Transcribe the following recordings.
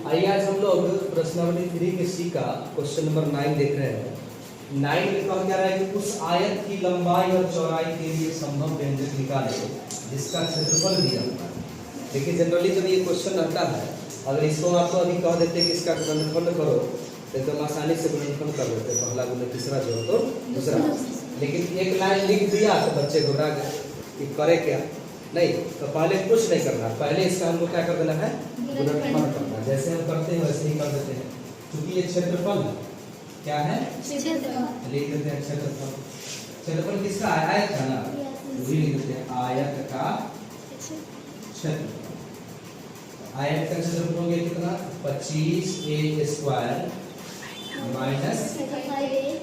आइए आज हम लोग प्रश्नावली 3 के सी का क्वेश्चन नंबर 9 देख रहे हैं। 9 में कहा जा रहा है कि उस आयत की लंबाई और चौड़ाई के लिए संभव व्यंजक निकालें जिसका क्षेत्रफल दिया हुआ है। देखिए जनरली जब ये क्वेश्चन आता है, अगर इसको आपको अभी कह देते कि इसका गुणनखंड करो तो एकदम आसानी से गुणनखंड कर देते, पहला गुना तीसरा जोड़ तो दूसरा। लेकिन एक लाइन लिख दिया तो बच्चे घबरा गए कि करे क्या। नहीं, तो पहले कुछ नहीं करना, पहले इसका हमको क्या कर देना है, गुणनखंड करना। जैसे हम करते हैं वैसे ही कर देते हैं। क्योंकि ये क्षेत्रफल क्या है, लिख देते हैं क्षेत्रफल। क्षेत्रफल किसका है, आयत का ना, वही लिख देते हैं आयत का क्षेत्रफल। आयत का क्षेत्रफल हो गया कितना, 25a square minus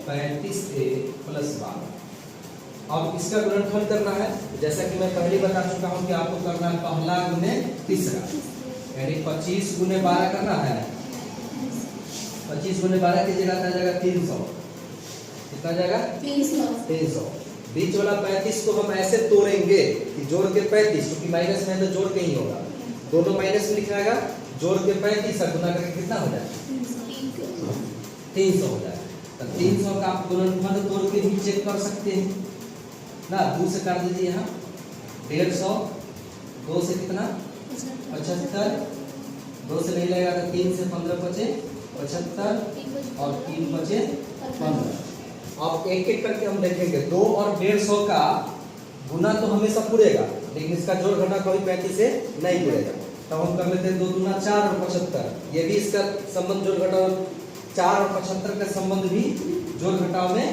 35a plus 12। अब इसका गुणनखंड करना है, जैसा कि मैं पहले बता चुका हूं कि आपको करना है पहला गुने तीसरा, यानी 25 गुने 12 करना है। 25 गुने 12 की जगह आ जाएगा 300। कितना जाएगा, 300। बीच वाला 35 को हम ऐसे तोड़ेंगे कि जोड़ के 35, क्योंकि माइनस में तो जोड़ के ही होगा, दोनों माइनस में लिखाएगा, जोड़ के 35 और गुना करके कितना हो जाएगा, 300 हो जाएगा। तो 300 का आप गुणनखंड तोड़ के भी चेक कर सकते हैं ना। 2 से काट दीजिए यहाँ, 150, 2 से कितना 75, 2 से नहीं लगेगा तो 3 से 15 बचे 75 और 3 बचे 15। अब एक एक करके हम देखेंगे। 2 और 150 का गुना तो हमेशा पूरेगा, लेकिन इसका जोड़ घटा कभी 35 से नहीं पूरेगा। तो हम कर लेते हैं 2 दूना 4 और 75। ये भी इसका संबंध जोड़ घटाव 4 और 75 का संबंध भी जोड़ घटाव में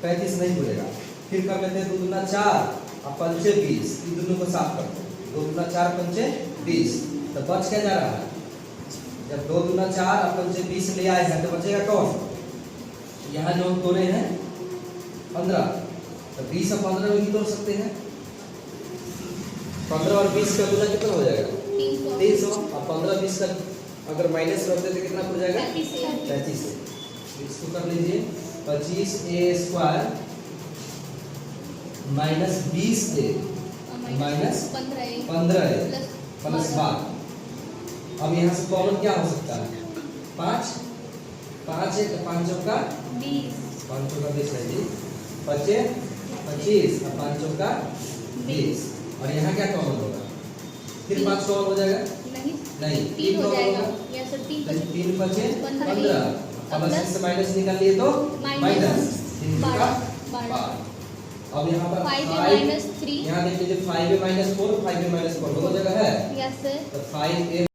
35 नहीं पूरेगा। फिर कर लेते हैं 2 दूना 4 और 5 20, इन दोनों को साफ करते हैं। 2 दूना 4 5 20, तो बच क्या जा रहा है, जब 2 दूना 4 और 5 20 ले आए हैं तो बचेगा कौन, यहाँ जो हम तोड़े हैं 15, तो 20 और 15 में भी तोड़ सकते हैं। 15 और 20 का गुना कितना हो जाएगा, 300। और 15 20 का अगर माइनस करते तो कितना हो जाएगा, 35। इसको कर लीजिए 25a square minus 20a minus 15a plus 12। अब यहाँ से कॉमन क्या हो सकता है, 5 5 है तो 5 का 20, 5 का 20 है जी, 25 25 और 5 का 20। और यहाँ क्या कॉमन होगा, फिर 5 कॉमन हो जाएगा, नहीं 3 हो जाएगा, 3 बचे 15, प्लस से माइनस निकाल लिए तो माइनस 3 का 12। अब यहाँ पर 5 यहाँ देख लीजिए, 5a - 4 5a - 4 दोनों जगह है, तो 5a